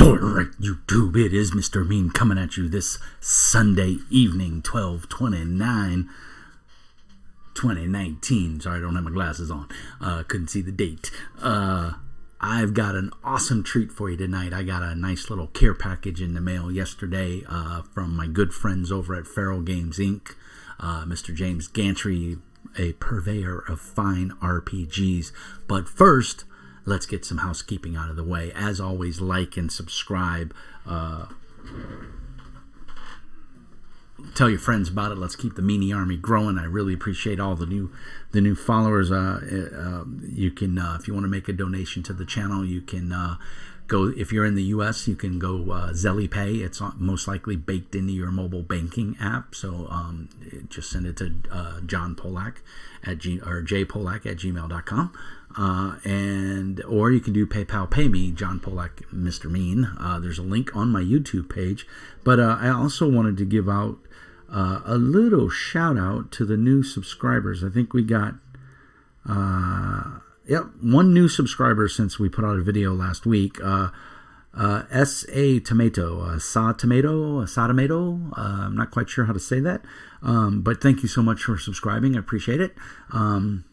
Alright, YouTube, it is Mr. Mean coming at you this Sunday evening, 12/29/2019. Sorry, I don't have my glasses on. Couldn't see the date. I've got an awesome treat for you tonight. I got a nice little care package in the mail yesterday from my good friends over at Feral Games Inc. Mr. James Gantry, a purveyor of fine RPGs. But first, let's get some housekeeping out of the way. As always, like and subscribe. Tell your friends about it. Let's keep the Meanie Army growing. I really appreciate all the new followers. You can, if you want to make a donation to the channel, you can go. If you're in the U.S., you can go ZellyPay. It's most likely baked into your mobile banking app. So just send it to John Polak or jpolak@gmail.com. Or you can do PayPal Pay Me, John Polak, Mr. Mean. There's a link on my YouTube page. But I also wanted to give out a little shout out to the new subscribers. I think we got one new subscriber since we put out a video last week. S.A. Tomato, Sa Tomato. I'm not quite sure how to say that. But thank you so much for subscribing. I appreciate it.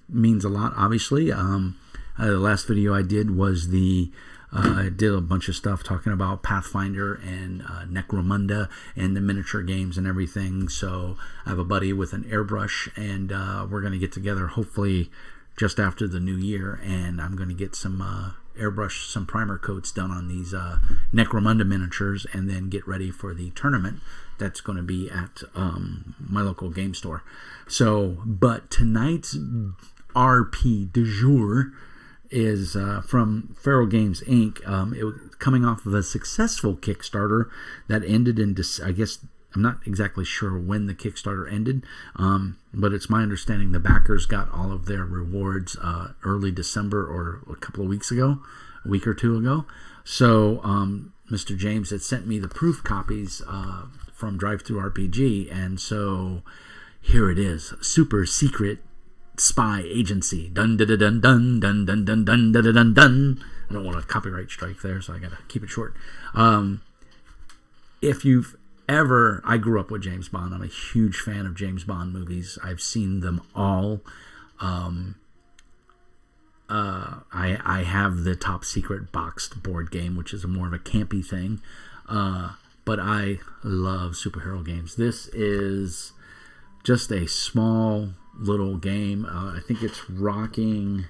Means a lot, obviously. The last video I did was I did a bunch of stuff talking about Pathfinder and Necromunda and the miniature games and everything. So I have a buddy with an airbrush, and we're going to get together hopefully just after the new year, and I'm going to get some airbrush, some primer coats done on these Necromunda miniatures, and then get ready for the tournament that's going to be at my local game store. So, but tonight's RP du jour is from Feral Games Inc. It was coming off of a successful Kickstarter that ended in, I guess, I'm not exactly sure when the Kickstarter ended, but it's my understanding the backers got all of their rewards early December or a couple of weeks ago, a week or two ago. So Mr. James had sent me the proof copies from DriveThruRPG, and so here it is, super secret spy agency. Dun dun dun dun dun dun dun dun dun dun dun. I don't want a copyright strike there, so I gotta keep it short. If you've ever, I grew up with James Bond. I'm a huge fan of James Bond movies. I've seen them all. I have the Top Secret boxed board game, which is more of a campy thing. But I love superhero games. This is just a small little game. I think it's rocking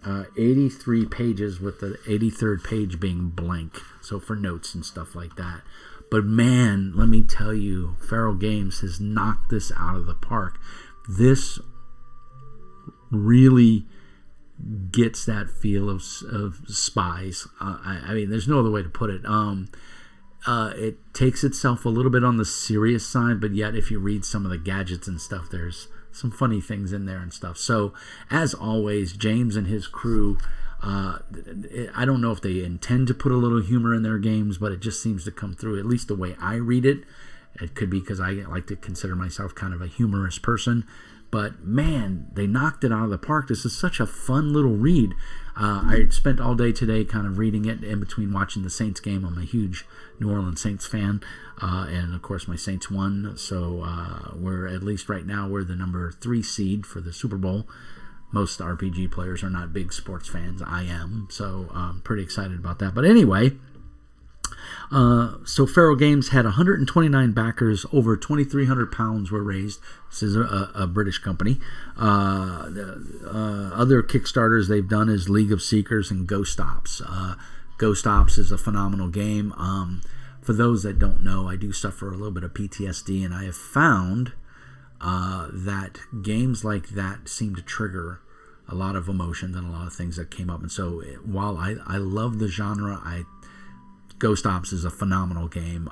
83 pages with the 83rd page being blank. So for notes and stuff like that. But man, let me tell you, Feral Games has knocked this out of the park. This really gets that feel of spies. I mean, there's no other way to put it. It takes itself a little bit on the serious side, but yet if you read some of the gadgets and stuff, there's some funny things in there and stuff. So, as always, James and his crew, I don't know if they intend to put a little humor in their games, but it just seems to come through, at least the way I read it. It could be because I like to consider myself kind of a humorous person. But man, they knocked it out of the park. This is such a fun little read. I spent all day today kind of reading it in between watching the Saints game. I'm a huge New Orleans Saints fan. And of course my Saints won. So we're, at least right now, we're the number 3 seed for the Super Bowl. Most RPG players are not big sports fans. I am. So I'm pretty excited about that. But anyway, so Feral Games had 129 backers. Over 2,300 pounds were raised. This is a British company. Other Kickstarters they've done is League of Seekers and Ghost Ops. Ghost Ops is a phenomenal game. For those that don't know, I do suffer a little bit of PTSD, and I have found that games like that seem to trigger a lot of emotions and a lot of things that came up. And so while I love the genre, Ghost Ops is a phenomenal game.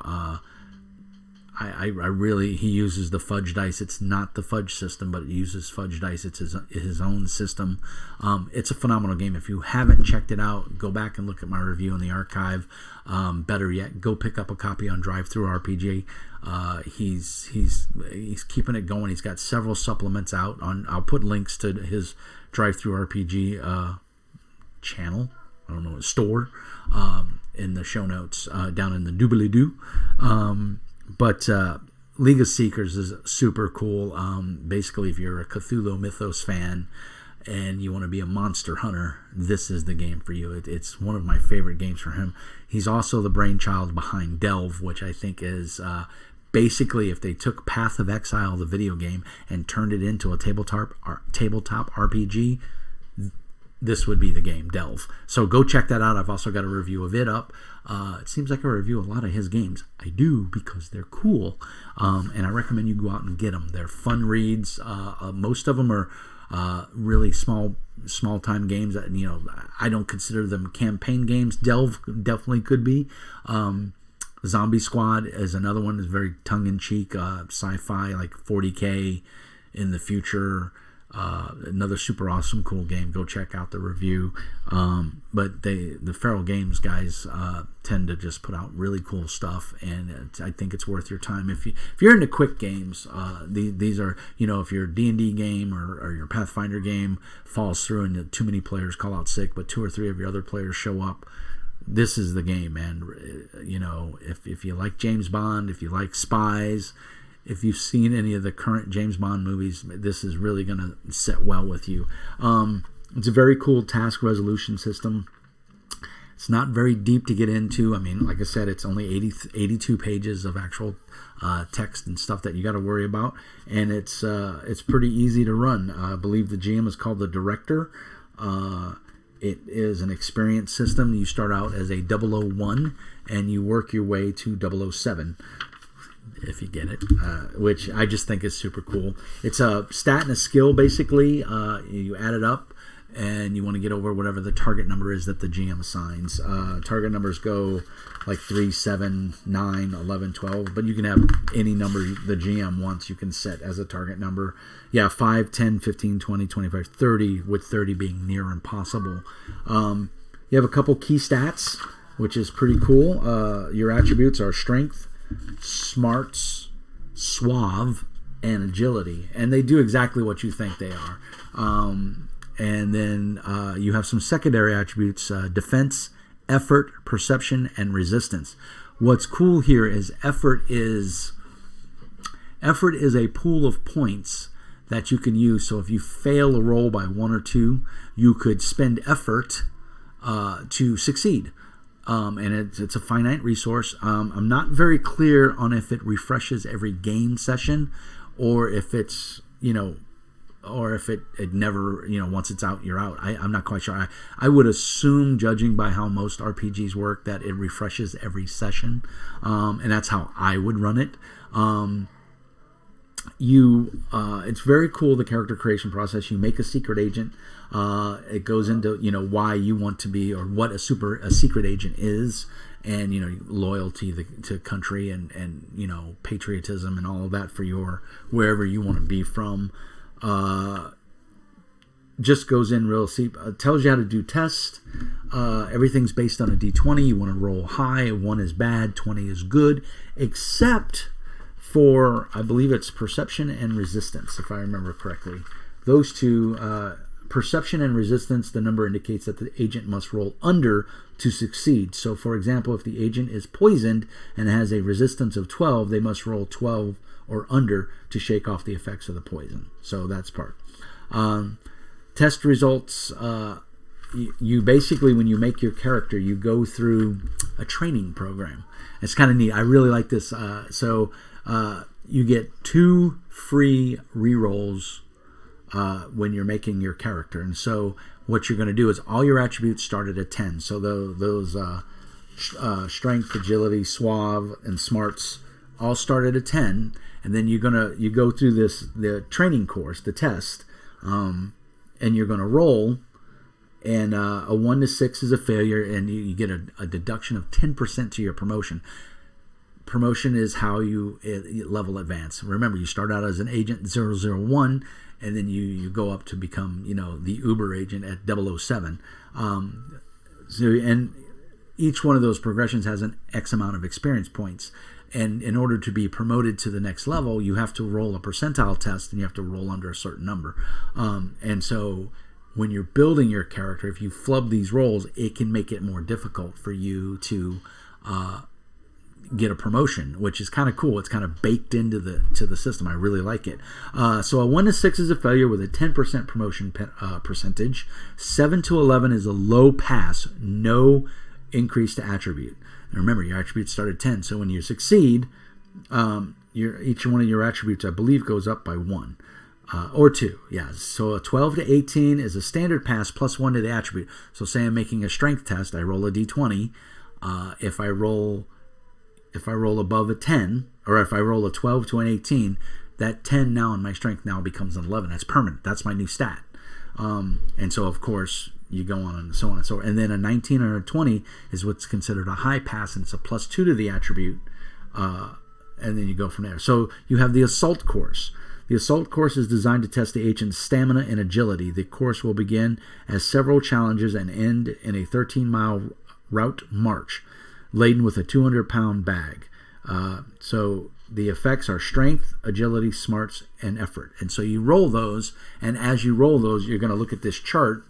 I really, he uses the fudge dice. It's not the fudge system, but it uses fudge dice. It's his own system. It's a phenomenal game. If you haven't checked it out, go back and look at my review in the archive. Better yet, go pick up a copy on DriveThruRPG. He's keeping it going. He's got several supplements out. I'll put links to his DriveThruRPG channel. I don't know, store. in the show notes down in the doobly-doo. But League of Seekers is super cool. Basically, if you're a Cthulhu Mythos fan and you want to be a monster hunter, this is the game for you. It's one of my favorite games for him. He's also the brainchild behind Delve, which I think is basically, if they took Path of Exile, the video game, and turned it into a tabletop RPG, this would be the game, Delve. So go check that out. I've also got a review of it up. It seems like I review a lot of his games. I do, because they're cool. And I recommend you go out and get them. They're fun reads. Most of them are really small time games. I don't consider them campaign games. Delve definitely could be. Zombie Squad is another one that's very tongue-in-cheek, sci-fi, like 40K in the future. Another super awesome, cool game. Go check out the review. But the Feral Games guys tend to just put out really cool stuff, and I think it's worth your time. If you're into quick games, these are, if your D&D game or your Pathfinder game falls through and too many players call out sick, but 2 or 3 of your other players show up, this is the game, man. If you like James Bond, if you like spies, if you've seen any of the current James Bond movies, this is really going to sit well with you. It's a very cool task resolution system. It's not very deep to get into. I mean, like I said, it's only 82 pages of actual text and stuff that you got to worry about, and it's pretty easy to run. I believe the GM is called the Director. It is an experience system. You start out as a 001, and you work your way to 007. If you get it, which I just think is super cool. It's a stat and a skill, basically. You add it up, and you want to get over whatever the target number is that the GM assigns. Target numbers go like 3, 7, 9, 11, 12, but you can have any number the GM wants you can set as a target number. Yeah, 5, 10, 15, 20, 25, 30, with 30 being near impossible. You have a couple key stats, which is pretty cool. Your attributes are strength, smarts, suave, and agility, and they do exactly what you think they are. And then you have some secondary attributes: defense, effort, perception, and resistance. What's cool here is effort is a pool of points that you can use. So if you fail a roll by 1 or 2, you could spend effort to succeed. And it's a finite resource. I'm not very clear on if it refreshes every game session, or if it's, or if it never, once it's out, you're out. I'm not quite sure. I would assume, judging by how most RPGs work, that it refreshes every session. And that's how I would run it. It's very cool, the character creation process. You make a secret agent. It goes into why you want to be, or what a secret agent is, and loyalty to country and patriotism and all of that for your wherever you want to be from. Just goes in real deep. Tells you how to do tests. Everything's based on a D20. You want to roll high. 1 is bad, 20 is good, except for, I believe it's perception and resistance, if I remember correctly. Those two, perception and resistance, the number indicates that the agent must roll under to succeed. So, for example, if the agent is poisoned and has a resistance of 12, they must roll 12 or under to shake off the effects of the poison. So that's part. Test results, you basically, when you make your character, you go through a training program. It's kind of neat. I really like this. You get 2 free rerolls when you're making your character. And so what you're going to do is all your attributes start at a 10. So those strength, agility, suave, and smarts all start at a 10. And then you go through the training course, the test, and you're going to roll. And a 1 to 6 is a failure, and you get a deduction of 10% to your promotion. Promotion is how you level advance. Remember, you start out as an agent 001, and then you go up to become the Uber agent at 007. And each one of those progressions has an X amount of experience points. And in order to be promoted to the next level, you have to roll a percentile test, and you have to roll under a certain number. And so when you're building your character, if you flub these rolls, it can make it more difficult for you to get a promotion, which is kind of cool. It's kind of baked into the system. I really like it. So a 1 to 6 is a failure with a 10% promotion percentage. 7 to 11 is a low pass, no increase to attribute. And remember, your attributes start at 10. So when you succeed, each one of your attributes, I believe, goes up by 1. Or 2, yeah. So a 12 to 18 is a standard pass plus 1 to the attribute. So say I'm making a strength test, I roll a d20. If I roll above a 10, or if I roll a 12 to an 18, that 10 now in my strength now becomes an 11. That's permanent. That's my new stat. And so, of course, you go on and so on and so on. And then a 19 or a 20 is what's considered a high pass, and it's a plus 2 to the attribute. And then you go from there. So you have the assault course. The assault course is designed to test the agent's stamina and agility. The course will begin as several challenges and end in a 13-mile route march laden with a 200-pound bag. So the effects are strength, agility, smarts, and effort. And so you roll those, and as you roll those, you're going to look at this chart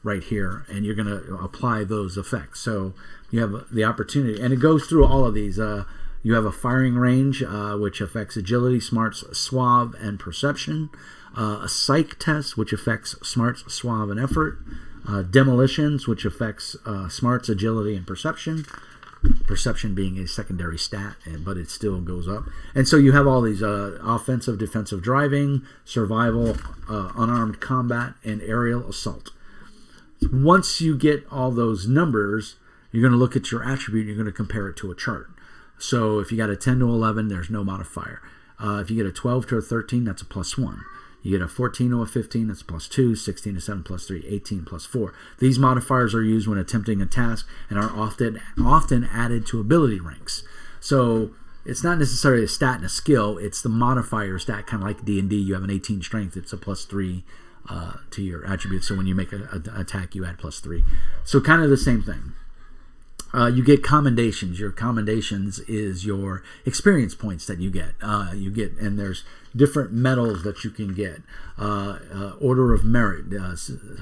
right here, and you're going to apply those effects. So you have the opportunity, and it goes through all of these. You have a firing range, which affects agility, smarts, suave, and perception. A psych test, which affects smarts, suave, and effort. Demolitions, which affects smarts, agility, and perception. Perception being a secondary stat, but it still goes up. And so you have all these offensive, defensive driving, survival, unarmed combat, and aerial assault. Once you get all those numbers, you're going to look at your attribute, you're going to compare it to a chart. So if you got a 10 to 11, there's no modifier. If you get a 12 to a 13, that's a plus 1. You get a 14 to a 15, that's plus 2, 16 to 7 plus 3, 18 plus 4. These modifiers are used when attempting a task and are often added to ability ranks. So it's not necessarily a stat and a skill, it's the modifier stat, kind of like D&D. You have an 18 strength, it's a plus 3 to your attribute. So when you make an attack, you add plus 3. So kind of the same thing. You get commendations. Your commendations is your experience points that you get. And there's different medals that you can get. Order of Merit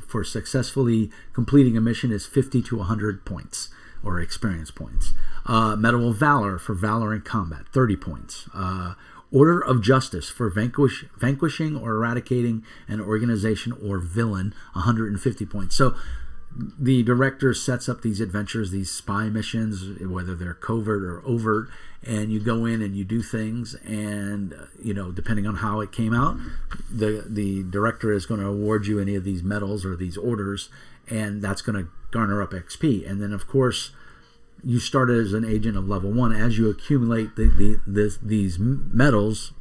for successfully completing a mission is 50 to 100 points, or experience points. Medal of Valor for valor in combat, 30 points. Order of Justice for vanquishing or eradicating an organization or villain, 150 points. So the director sets up these adventures, these spy missions, whether they're covert or overt, and you go in and you do things, and depending on how it came out, the director is going to award you any of these medals or these orders, and that's going to garner up XP. And then, of course, you start as an agent of level 1. As you accumulate these medals,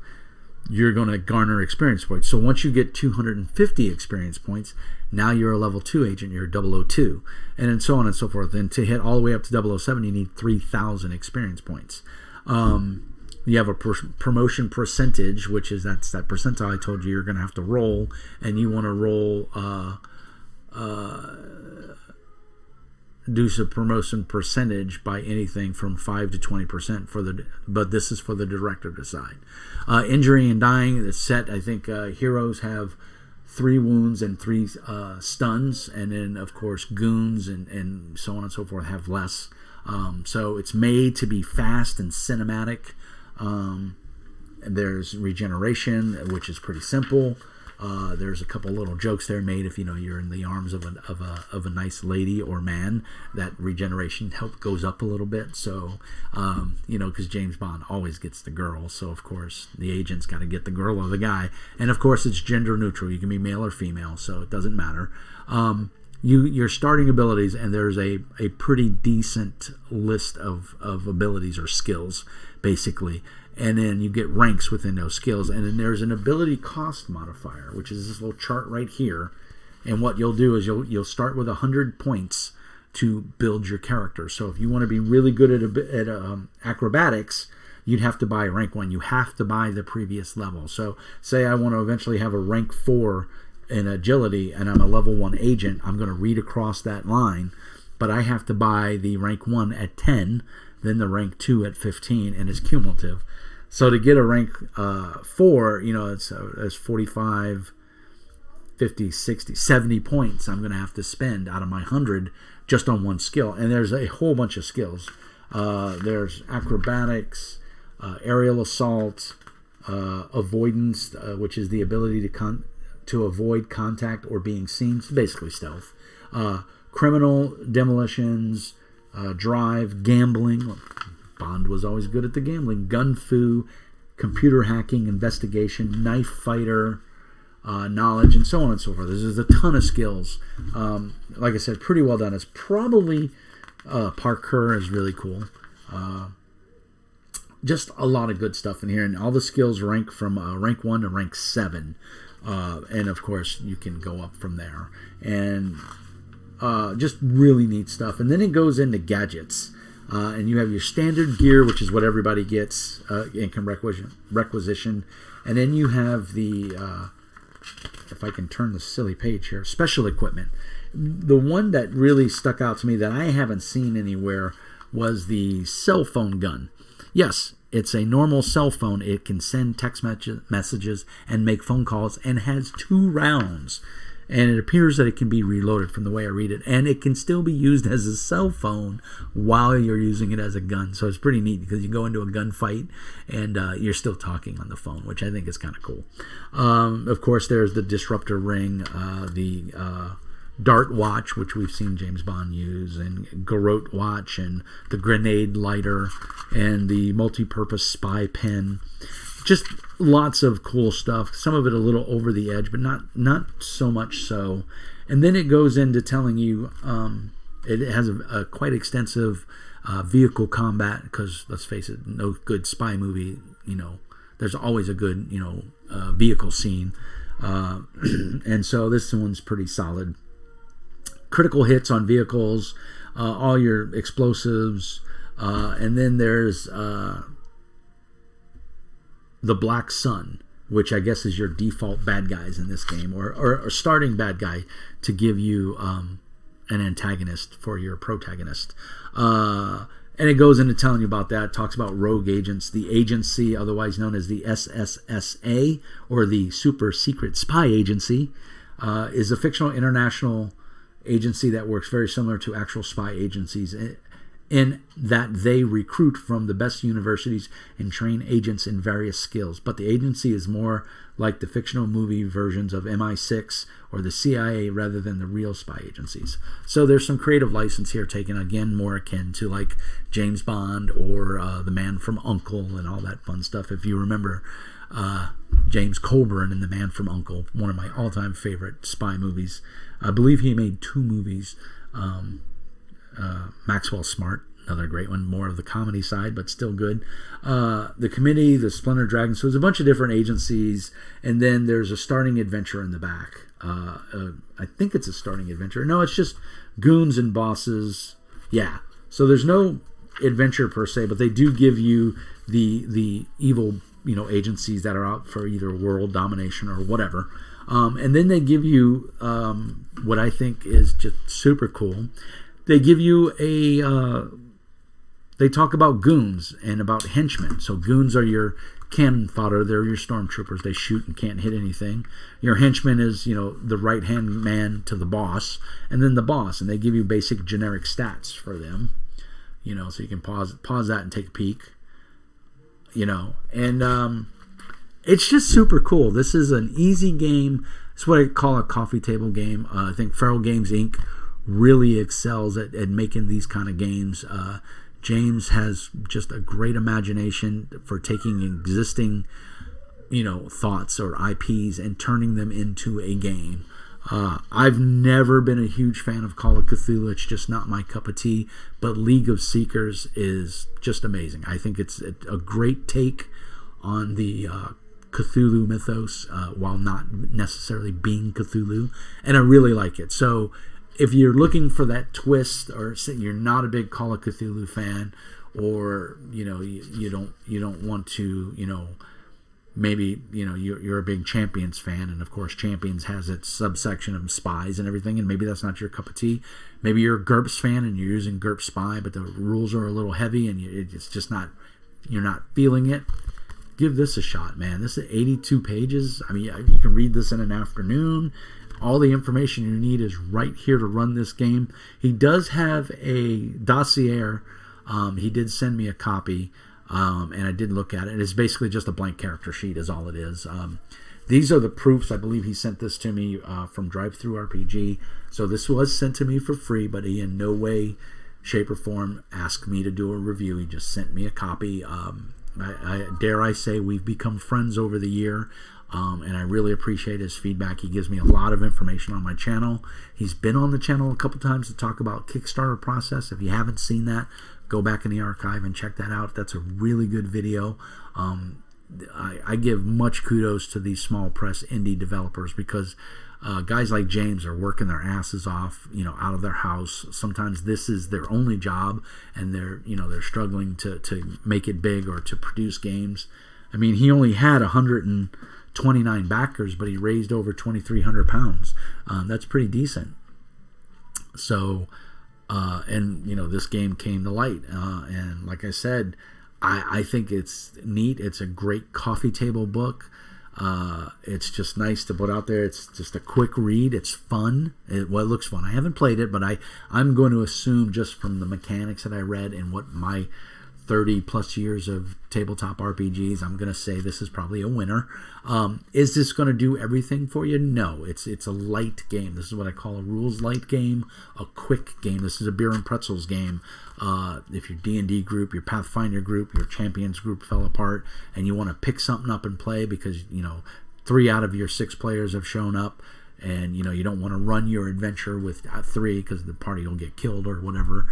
you're going to garner experience points. So once you get 250 experience points, now you're a level 2 agent, you're 002, and then so on and so forth. And to hit all the way up to 007, you need 3,000 experience points. You have a promotion percentage, which is that's that percentile I told you you're going to have to roll, and you want to roll reduce a promotion percentage by anything from 5 to 20% but this is for the director to decide. Injury and dying is set. I think heroes have 3 wounds and 3 stuns, and then of course goons and so on and so forth have less. So it's made to be fast and cinematic. There's regeneration, which is pretty simple. There's a couple little jokes there made if you're in the arms of a nice lady or man, that regeneration help goes up a little bit. So because James Bond always gets the girl, so of course the agent's got to get the girl or the guy, and of course it's gender neutral. You can be male or female, so it doesn't matter. Your starting abilities, and there's a pretty decent list of abilities or skills basically. And then you get ranks within those skills. And then there's an ability cost modifier, which is this little chart right here. And what you'll do is you'll start with 100 points to build your character. So if you want to be really good at acrobatics, you'd have to buy rank 1. You have to buy the previous level. So say I want to eventually have a rank 4 in agility, and I'm a level 1 agent. I'm going to read across that line, but I have to buy the rank 1 at 10, then the rank 2 at 15, and it's cumulative. So to get a rank 4, it's 45, 50, 60, 70 points I'm going to have to spend out of my 100 just on one skill. And there's a whole bunch of skills. There's acrobatics, aerial assault, avoidance, which is the ability to avoid contact or being seen. It's basically stealth. Criminal demolitions, drive, gambling. Bond was always good at the gambling. Gun fu, computer hacking, investigation, knife fighter, knowledge, and so on and so forth. There's a ton of skills. Like I said, pretty well done. It's probably parkour is really cool. Just a lot of good stuff in here, and all the skills rank from rank 1 to rank 7. And of course, you can go up from there. And just really neat stuff. And then it goes into gadgets. And you have your standard gear, which is what everybody gets and can requisition. And then you have the, if I can turn the silly page here, special equipment. The one that really stuck out to me that I haven't seen anywhere was the cell phone gun. Yes, it's a normal cell phone. It can send text messages and make phone calls and has 2 rounds. And it appears that it can be reloaded from the way I read it. And it can still be used as a cell phone while you're using it as a gun. So it's pretty neat because you go into a gunfight and you're still talking on the phone, which I think is kind of cool. Of course, there's the disruptor ring, the dart watch, which we've seen James Bond use, and garrote watch, and the grenade lighter, and the multi-purpose spy pen. Just lots of cool stuff. Some of it a little over the edge, but not so much so. And then it goes into telling you it has a quite extensive vehicle combat, because let's face it, no good spy movie, there's always a good vehicle scene. And so this one's pretty solid. Critical hits on vehicles, all your explosives, and then there's the Black Sun, which I guess is your default bad guys in this game, or starting bad guy to give you an antagonist for your protagonist. And it goes into telling you about that. It talks about rogue agents. The agency, otherwise known as the SSSA, or the Super Secret Spy Agency, is a fictional international agency that works very similar to actual spy agencies, in that they recruit from the best universities and train agents in various skills. But the agency is more like the fictional movie versions of MI6 or the CIA rather than the real spy agencies. So there's some creative license here taken, again, more akin to like James Bond or The Man from U.N.C.L.E. and all that fun stuff. If you remember James Coburn in The Man from U.N.C.L.E., one of my all-time favorite spy movies. I believe he made 2 movies. Maxwell Smart, another great one, more of the comedy side, but still good. The Committee, the Splinter Dragon. So there's a bunch of different agencies, and then there's a starting adventure in the back. I think it's a starting adventure. No, it's just goons and bosses. Yeah. So there's no adventure per se, but they do give you the evil agencies that are out for either world domination or whatever. And then they give you what I think is just super cool. They give you they talk about goons and about henchmen. So goons are your cannon fodder. They're your stormtroopers. They shoot and can't hit anything. Your henchman is, the right-hand man to the boss, and then the boss. And they give you basic generic stats for them, so you can pause that and take a peek, and it's just super cool. This is an easy game. It's what I call a coffee table game. I think Feral Games Inc. really excels at making these kind of games. James has just a great imagination for taking existing, thoughts or IPs and turning them into a game. I've never been a huge fan of Call of Cthulhu. It's just not my cup of tea. But League of Seekers is just amazing. I think it's a great take on the Cthulhu mythos while not necessarily being Cthulhu. And I really like it. So if you're looking for that twist, or you're not a big Call of Cthulhu fan, or you don't want to, maybe you're a big Champions fan, and of course Champions has its subsection of spies and everything, and maybe that's not your cup of tea. Maybe you're a GURPS fan and you're using GURPS Spy, but the rules are a little heavy and it's just not, you're not feeling it. Give this a shot, man. This is 82 pages. I mean, you can read this in an afternoon all the information you need is right here to run this game. He does have a dossier. He did send me a copy, and I did look at it. It's basically just a blank character sheet is all it is. These are the proofs. I believe he sent this to me from DriveThruRPG. So this was sent to me for free, but he in no way, shape, or form asked me to do a review. He just sent me a copy. I dare I say we've become friends over the year, and I really appreciate his feedback. He gives me a lot of information on my channel. He's been on the channel a couple times to talk about Kickstarter process. If you haven't seen that, go back in the archive and check that out. That's a really good video. I give much kudos to these small press indie developers because guys like James are working their asses off, out of their house. Sometimes this is their only job, and they're struggling to make it big or to produce games. I mean, he only had 129 backers, but he raised over £2,300. That's pretty decent. So, and this game came to light, and like I said, I think it's neat. It's a great coffee table book. It's just nice to put out there. It's just a quick read. It's fun. It looks fun. I haven't played it, but I'm going to assume just from the mechanics that I read and what my 30 plus years of tabletop RPGs, I'm going to say this is probably a winner. Is this going to do everything for you? No, it's a light game. This is what I call a rules light game, a quick game. This is a beer and pretzels game. If your D&D group, your Pathfinder group, your Champions group fell apart and you want to pick something up and play because 3 out of your 6 players have shown up, and you don't want to run your adventure with 3 because the party will get killed or whatever.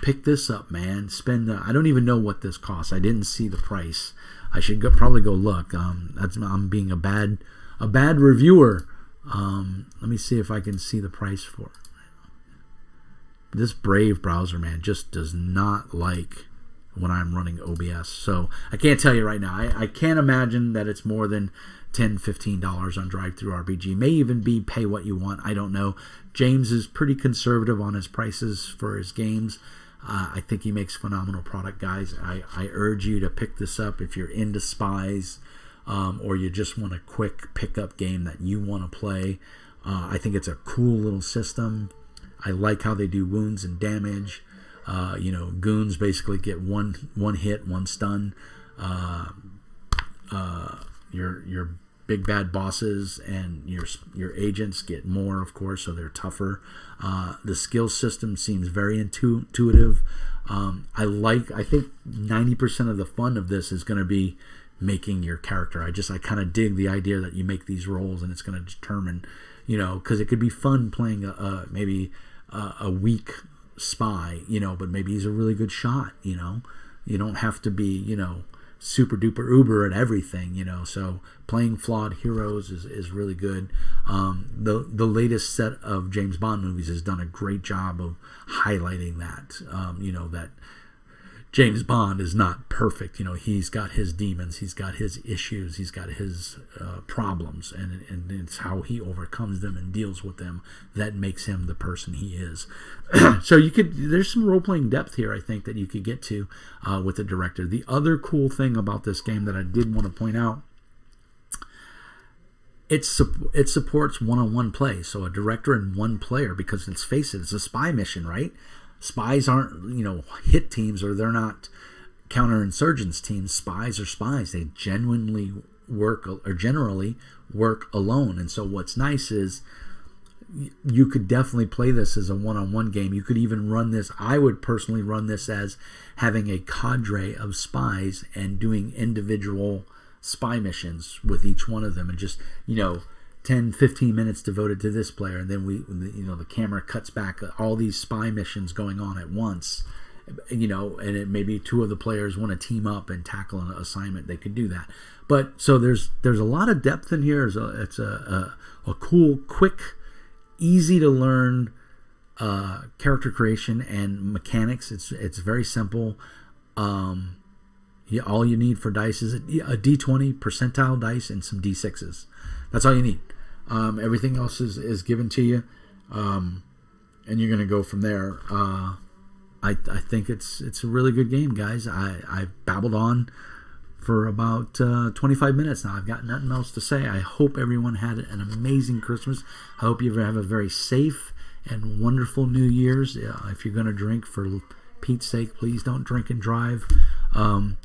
Pick this up, man. I don't even know what this costs. I didn't see the price. I should probably go look. I'm being a bad reviewer. Let me see if I can see the price for it. This Brave browser, man, just does not like when I'm running OBS. So I can't tell you right now. I can't imagine that it's more than $10, $15 on DriveThruRPG. May even be pay what you want. I don't know. James is pretty conservative on his prices for his games. I think he makes phenomenal product, guys. I urge you to pick this up if you're into spies, or you just want a quick pickup game that you want to play. I think it's a cool little system. I like how they do wounds and damage. Goons basically get one hit, one stun. Your big bad bosses and your agents get more, of course, so they're tougher. The skill system seems very intuitive. I think 90% of the fun of this is going to be making your character. I kind of dig the idea that you make these rolls and it's going to determine, because it could be fun playing maybe a weak spy, but maybe he's a really good shot. You don't have to be super duper uber at everything, so playing flawed heroes is really good. The latest set of James Bond movies has done a great job of highlighting that, that James Bond is not perfect. He's got his demons, he's got his issues, he's got his problems, and it's how he overcomes them and deals with them that makes him the person he is. So there's some role-playing depth here, I think, that you could get to with the director. The other cool thing about this game that I did want to point out, it supports one-on-one play, so a director and one player, because let's face it, it's a spy mission, right? Spies aren't, hit teams, or they're not counterinsurgents teams. Spies are spies. They generally work alone. And so what's nice is you could definitely play this as a one-on-one game. You could even run this. I would personally run this as having a cadre of spies and doing individual spy missions with each one of them, and just 10-15 minutes devoted to this player, and then the camera cuts back all these spy missions going on at once, and it maybe 2 of the players want to team up and tackle an assignment. They could do that. But so there's a lot of depth in here. It's a cool, quick, easy to learn character creation and mechanics. It's very simple. All you need for dice is a D20 percentile dice and some D6s. That's all you need. Everything else is given to you, and you're going to go from there. I think it's a really good game, guys. I've babbled on for about 25 minutes now. I've got nothing else to say. I hope everyone had an amazing Christmas. I hope you have a very safe and wonderful New Year's. If you're going to drink, for Pete's sake, please don't drink and drive. And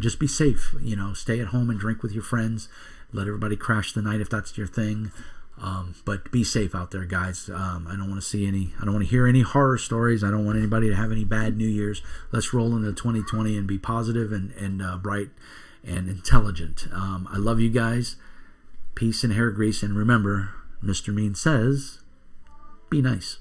just be safe. Stay at home and drink with your friends. Let everybody crash the night if that's your thing. But be safe out there, guys. I don't want to hear any horror stories. I don't want anybody to have any bad New Year's. Let's roll into 2020 and be positive and bright and intelligent. I love you guys. Peace and hair grease. And remember, Mr. Mean says, be nice.